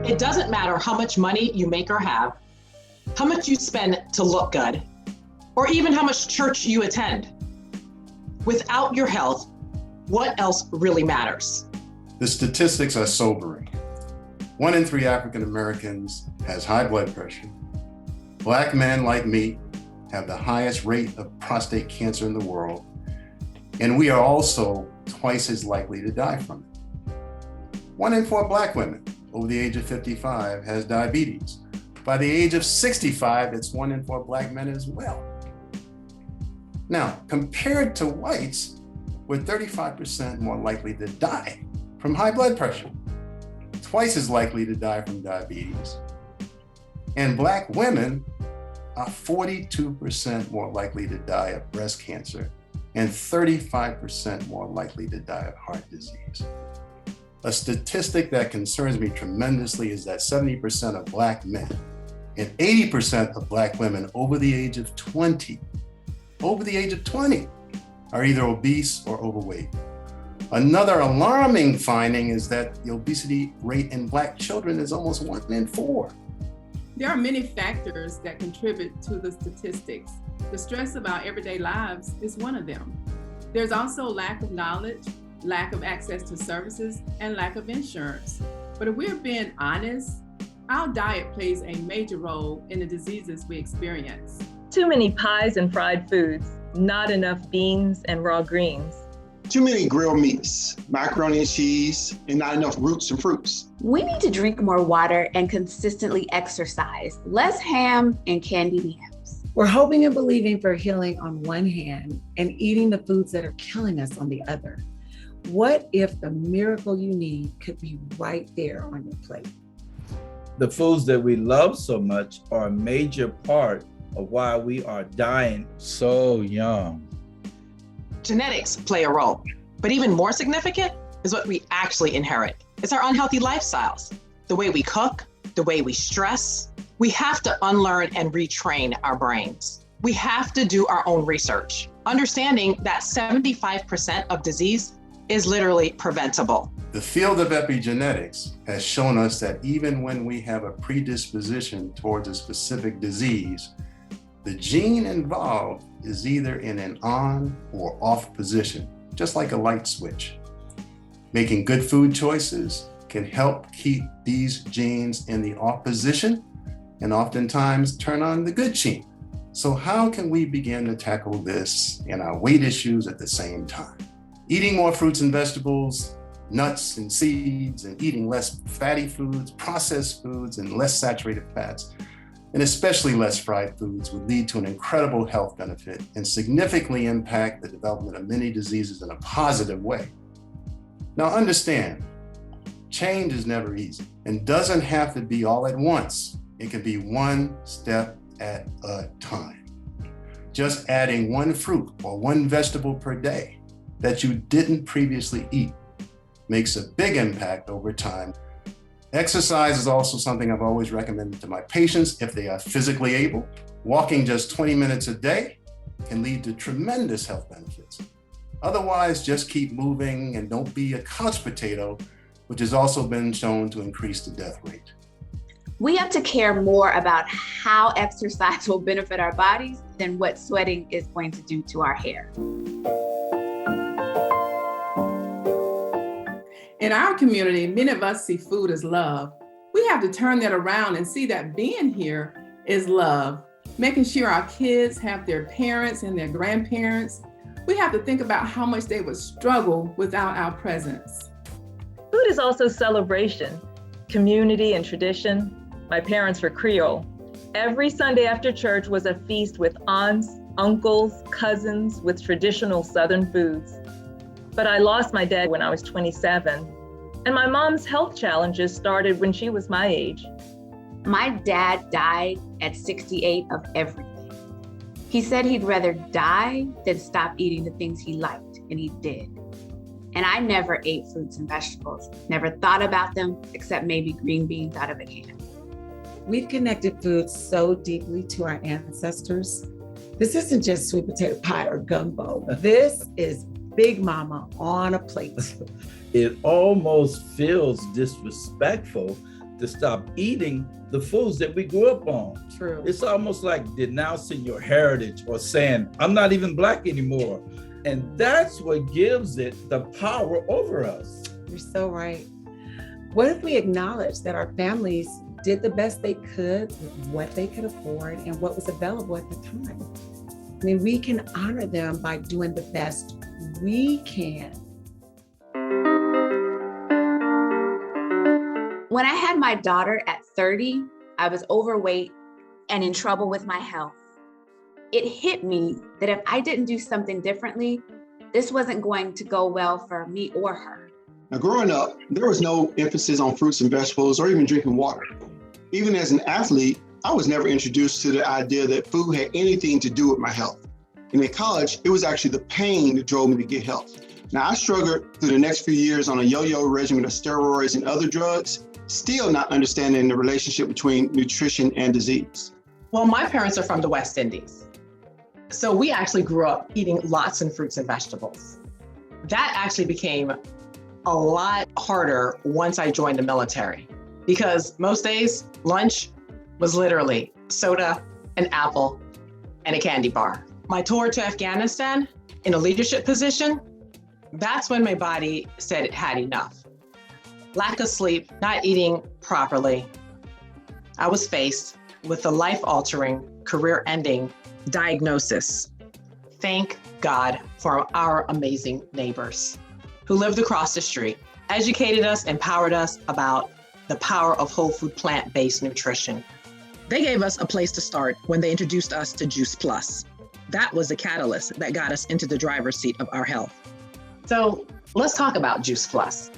It doesn't matter how much money you make or have, how much you spend to look good, or even how much church you attend. Without your health, what else really matters? The statistics are sobering. 1 in 3 African Americans has high blood pressure. Black men like me have the highest rate of prostate cancer in the world, and we are also twice as likely to die from it. 1 in 4 Black women over the age of 55 has diabetes. By the age of 65, it's 1 in 4 Black men as well. Now, compared to whites, we're 35% more likely to die from high blood pressure, twice as likely to die from diabetes. And Black women are 42% more likely to die of breast cancer and 35% more likely to die of heart disease. A statistic that concerns me tremendously is that 70% of Black men and 80% of Black women over the age of 20 are either obese or overweight. Another alarming finding is that the obesity rate in Black children is almost 1 in 4. There are many factors that contribute to the statistics. The stress of our everyday lives is one of them. There's also lack of knowledge, lack of access to services, and lack of insurance. But if we're being honest, our diet plays a major role in the diseases we experience. Too many pies and fried foods, not enough beans and raw greens. Too many grilled meats, macaroni and cheese, and not enough roots and fruits. We need to drink more water and consistently exercise, less ham and candied yams. We're hoping and believing for healing on one hand and eating the foods that are killing us on the other. What if the miracle you need could be right there on your plate? The foods that we love so much are a major part of why we are dying so young. Genetics play a role, but even more significant is what we actually inherit. It's our unhealthy lifestyles, the way we cook, the way we stress. We have to unlearn and retrain our brains. We have to do our own research, understanding that 75% of disease is literally preventable. The field of epigenetics has shown us that even when we have a predisposition towards a specific disease, the gene involved is either in an on or off position, just like a light switch. Making good food choices can help keep these genes in the off position and oftentimes turn on the good gene. So how can we begin to tackle this and our weight issues at the same time? Eating more fruits and vegetables, nuts and seeds, and eating less fatty foods, processed foods, and less saturated fats, and especially less fried foods, would lead to an incredible health benefit and significantly impact the development of many diseases in a positive way. Now understand, change is never easy and doesn't have to be all at once. It can be one step at a time. Just adding 1 fruit or 1 vegetable per day that you didn't previously eat makes a big impact over time. Exercise is also something I've always recommended to my patients if they are physically able. Walking just 20 minutes a day can lead to tremendous health benefits. Otherwise, just keep moving and don't be a couch potato, which has also been shown to increase the death rate. We have to care more about how exercise will benefit our bodies than what sweating is going to do to our hair. In our community, many of us see food as love. We have to turn that around and see that being here is love. Making sure our kids have their parents and their grandparents. We have to think about how much they would struggle without our presence. Food is also celebration, community and tradition. My parents were Creole. Every Sunday after church was a feast with aunts, uncles, cousins with traditional Southern foods. But I lost my dad when I was 27, and my mom's health challenges started when she was my age. My dad died at 68 of everything. He said he'd rather die than stop eating the things he liked, and he did. And I never ate fruits and vegetables, never thought about them except maybe green beans out of a can. We've connected food so deeply to our ancestors. This isn't just sweet potato pie or gumbo. This is Big Mama on a plate. It almost feels disrespectful to stop eating the foods that we grew up on. True. It's almost like denouncing your heritage or saying, I'm not even Black anymore. And that's what gives it the power over us. You're so right. What if we acknowledge that our families did the best they could with what they could afford and what was available at the time? I mean, we can honor them by doing the best we can. When I had my daughter at 30, I was overweight and in trouble with my health. It hit me that if I didn't do something differently, this wasn't going to go well for me or her. Now, growing up, there was no emphasis on fruits and vegetables or even drinking water. Even as an athlete, I was never introduced to the idea that food had anything to do with my health. And in college, it was actually the pain that drove me to get help. Now, I struggled through the next few years on a yo-yo regimen of steroids and other drugs, still not understanding the relationship between nutrition and disease. Well, my parents are from the West Indies. So we actually grew up eating lots of fruits and vegetables. That actually became a lot harder once I joined the military, because most days lunch was literally soda, an apple, and a candy bar. My tour to Afghanistan in a leadership position, that's when my body said it had enough. Lack of sleep, not eating properly. I was faced with a life-altering, career-ending diagnosis. Thank God for our amazing neighbors who lived across the street, educated us, empowered us about the power of whole food plant-based nutrition. They gave us a place to start when they introduced us to Juice Plus. That was the catalyst that got us into the driver's seat of our health. So let's talk about Juice Plus.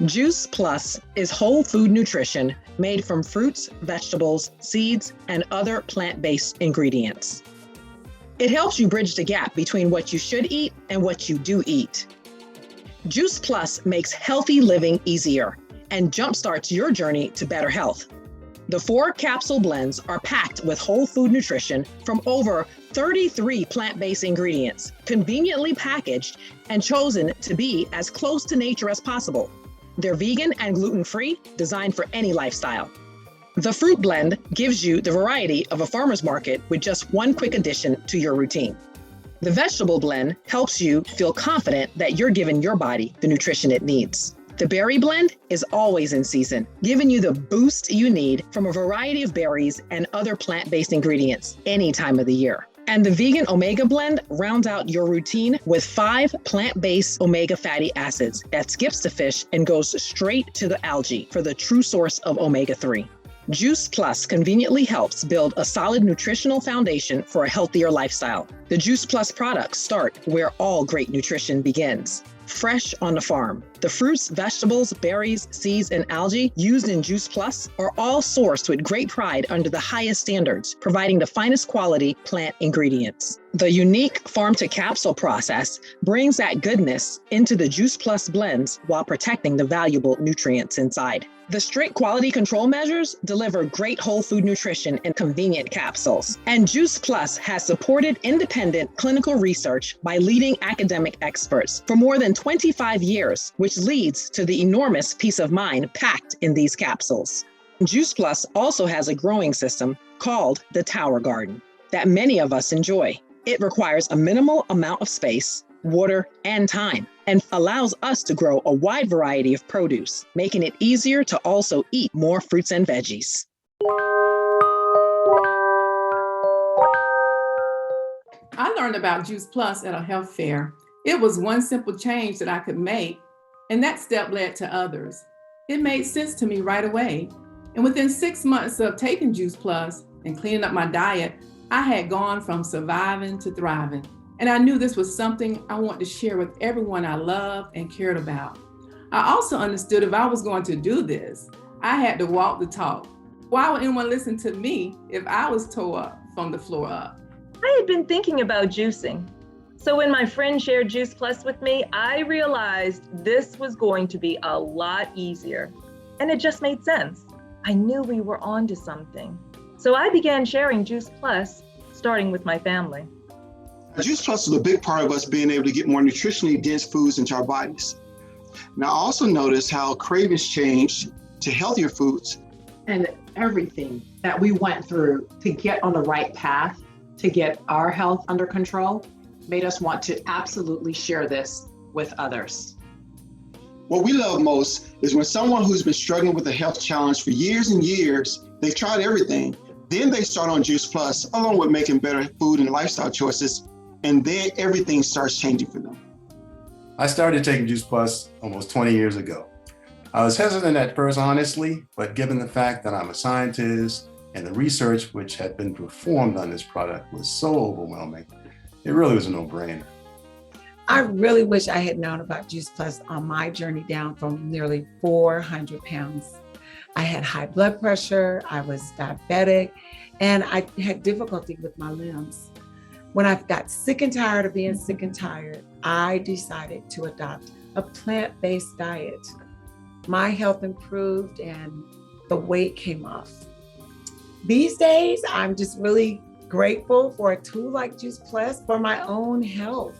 Juice Plus is whole food nutrition made from fruits, vegetables, seeds, and other plant-based ingredients. It helps you bridge the gap between what you should eat and what you do eat. Juice Plus makes healthy living easier and jumpstarts your journey to better health. The 4 capsule blends are packed with whole food nutrition from over 33 plant-based ingredients, conveniently packaged and chosen to be as close to nature as possible. They're vegan and gluten-free, designed for any lifestyle. The fruit blend gives you the variety of a farmer's market with just one quick addition to your routine. The vegetable blend helps you feel confident that you're giving your body the nutrition it needs. The berry blend is always in season, giving you the boost you need from a variety of berries and other plant-based ingredients any time of the year. And the vegan omega blend rounds out your routine with 5 plant-based omega fatty acids that skips the fish and goes straight to the algae for the true source of omega-3. Juice Plus conveniently helps build a solid nutritional foundation for a healthier lifestyle. The Juice Plus products start where all great nutrition begins. Fresh on the farm. The fruits, vegetables, berries, seeds, and algae used in Juice Plus are all sourced with great pride under the highest standards, providing the finest quality plant ingredients. The unique farm-to-capsule process brings that goodness into the Juice Plus blends while protecting the valuable nutrients inside. The strict quality control measures deliver great whole food nutrition in convenient capsules. And Juice Plus has supported independent clinical research by leading academic experts for more than 25 years, which leads to the enormous peace of mind packed in these capsules. Juice Plus also has a growing system called the Tower Garden that many of us enjoy. It requires a minimal amount of space, water, and time, and allows us to grow a wide variety of produce, making it easier to also eat more fruits and veggies. I learned about Juice Plus at a health fair. It was one simple change that I could make, and that step led to others. It made sense to me right away. And within 6 months of taking Juice Plus and cleaning up my diet, I had gone from surviving to thriving. And I knew this was something I wanted to share with everyone I loved and cared about. I also understood if I was going to do this, I had to walk the talk. Why would anyone listen to me if I was tore up from the floor up? I had been thinking about juicing. So when my friend shared Juice Plus with me, I realized this was going to be a lot easier. And it just made sense. I knew we were onto something. So I began sharing Juice Plus, starting with my family. Juice Plus is a big part of us being able to get more nutritionally dense foods into our bodies. Now, I also noticed how cravings changed to healthier foods. And everything that we went through to get on the right path, to get our health under control, made us want to absolutely share this with others. What we love most is when someone who's been struggling with a health challenge for years and years, they've tried everything, then they start on Juice Plus, along with making better food and lifestyle choices, and then everything starts changing for them. I started taking Juice Plus almost 20 years ago. I was hesitant at first, honestly, but given the fact that I'm a scientist and the research which had been performed on this product was so overwhelming, it really was a no-brainer. I really wish I had known about Juice Plus on my journey down from nearly 400 pounds. I had high blood pressure, I was diabetic, and I had difficulty with my limbs. When I got sick and tired of being sick and tired, I decided to adopt a plant-based diet. My health improved and the weight came off. These days, I'm just really grateful for a tool like Juice Plus for my own health.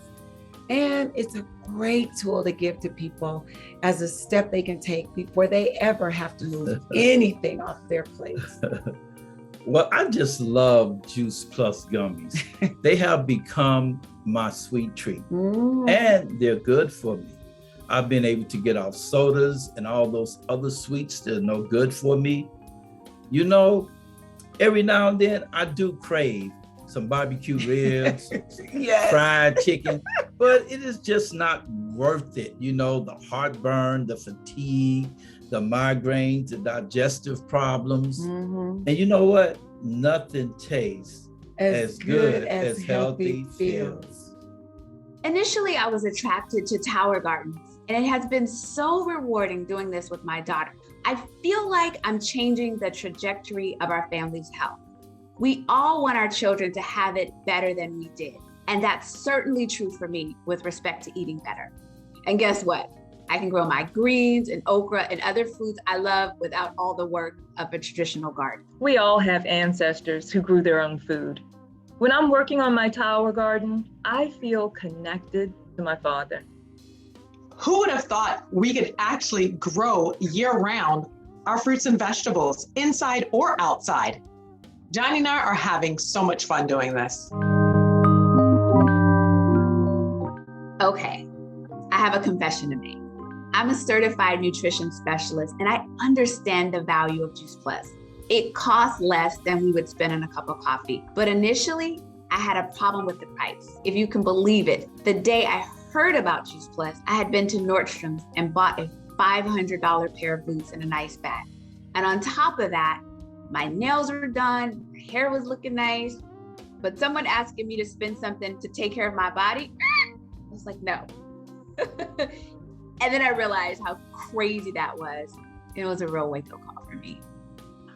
And it's a great tool to give to people as a step they can take before they ever have to move anything off their plates. Well, I just love Juice Plus gummies. They have become my sweet treat, and they're good for me. I've been able to get off sodas and all those other sweets that are no good for me. You know, every now and then I do crave some barbecue ribs, Yes. fried chicken, but it is just not worth it. You know, the heartburn, the fatigue, the migraines, the digestive problems. And you know what? Nothing tastes as good as healthy feels. Initially, I was attracted to Tower Gardens, and it has been so rewarding doing this with my daughter. I feel like I'm changing the trajectory of our family's health. We all want our children to have it better than we did. And that's certainly true for me with respect to eating better. And guess what? I can grow my greens and okra and other foods I love without all the work of a traditional garden. We all have ancestors who grew their own food. When I'm working on my tower garden, I feel connected to my father. Who would have thought we could actually grow year-round our fruits and vegetables, inside or outside? Johnny and I are having so much fun doing this. Okay, I have a confession to make. I'm a certified nutrition specialist, and I understand the value of Juice Plus. It costs less than we would spend on a cup of coffee, but initially, I had a problem with the price. If you can believe it, the day I heard about Juice Plus, I had been to Nordstrom's and bought a $500 pair of boots in a nice bag. And on top of that, my nails were done, my hair was looking nice, but someone asking me to spend something to take care of my body, I was like, no. And then I realized how crazy that was. It was a real wake-up call for me.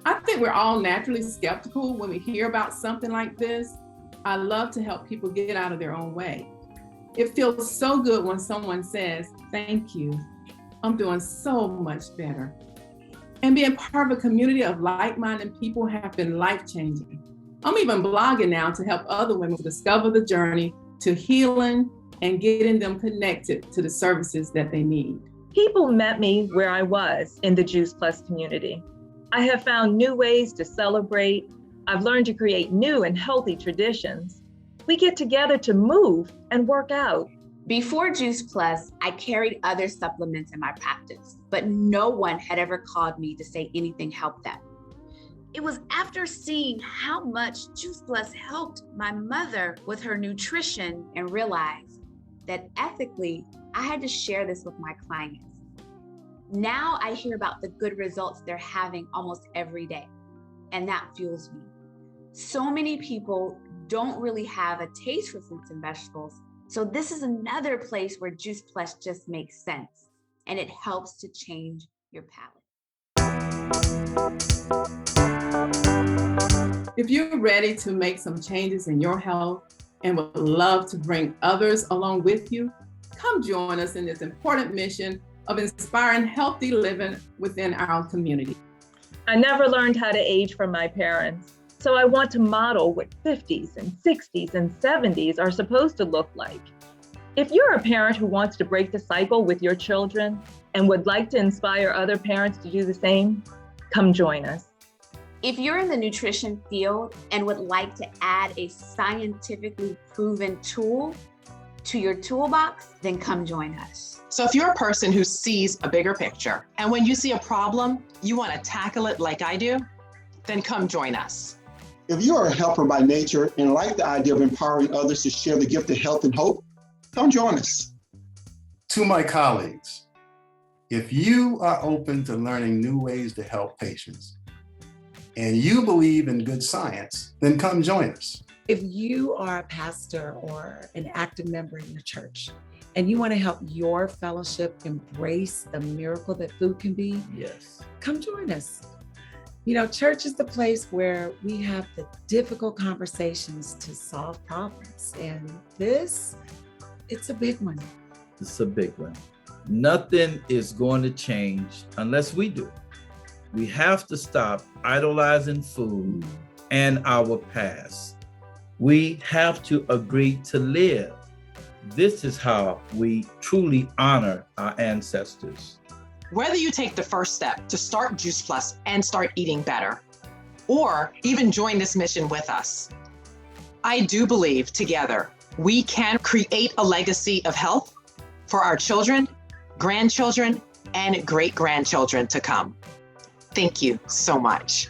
I think we're all naturally skeptical when we hear about something like this. I love to help people get out of their own way. It feels so good when someone says, thank you, I'm doing so much better. And being part of a community of like-minded people have been life-changing. I'm even blogging now to help other women discover the journey to healing and getting them connected to the services that they need. People met me where I was in the Juice Plus community. I have found new ways to celebrate. I've learned to create new and healthy traditions. We get together to move and work out. Before Juice Plus, I carried other supplements in my practice, but no one had ever called me to say anything helped them. It was after seeing how much Juice Plus helped my mother with her nutrition and realized that ethically, I had to share this with my clients. Now I hear about the good results they're having almost every day, and that fuels me. So many people don't really have a taste for fruits and vegetables, so this is another place where Juice Plus just makes sense, and it helps to change your palate. If you're ready to make some changes in your health and would love to bring others along with you, come join us in this important mission of inspiring healthy living within our community. I never learned how to age from my parents, so I want to model what 50s and 60s and 70s are supposed to look like. If you're a parent who wants to break the cycle with your children and would like to inspire other parents to do the same, come join us. If you're in the nutrition field and would like to add a scientifically proven tool to your toolbox, then come join us. So if you're a person who sees a bigger picture, and when you see a problem, you want to tackle it like I do, then come join us. If you are a helper by nature and like the idea of empowering others to share the gift of health and hope, come join us. To my colleagues, if you are open to learning new ways to help patients, and you believe in good science, then come join us. If you are a pastor or an active member in your church, and you want to help your fellowship embrace the miracle that food can be, Yes. come join us. You know, church is the place where we have the difficult conversations to solve problems. And this, it's a big one. It's a big one. Nothing is going to change unless we do. We have to stop idolizing food and our past. We have to agree to live. This is how we truly honor our ancestors. Whether you take the first step to start Juice Plus and start eating better, or even join this mission with us, I do believe together we can create a legacy of health for our children, grandchildren, and great-grandchildren to come. Thank you so much.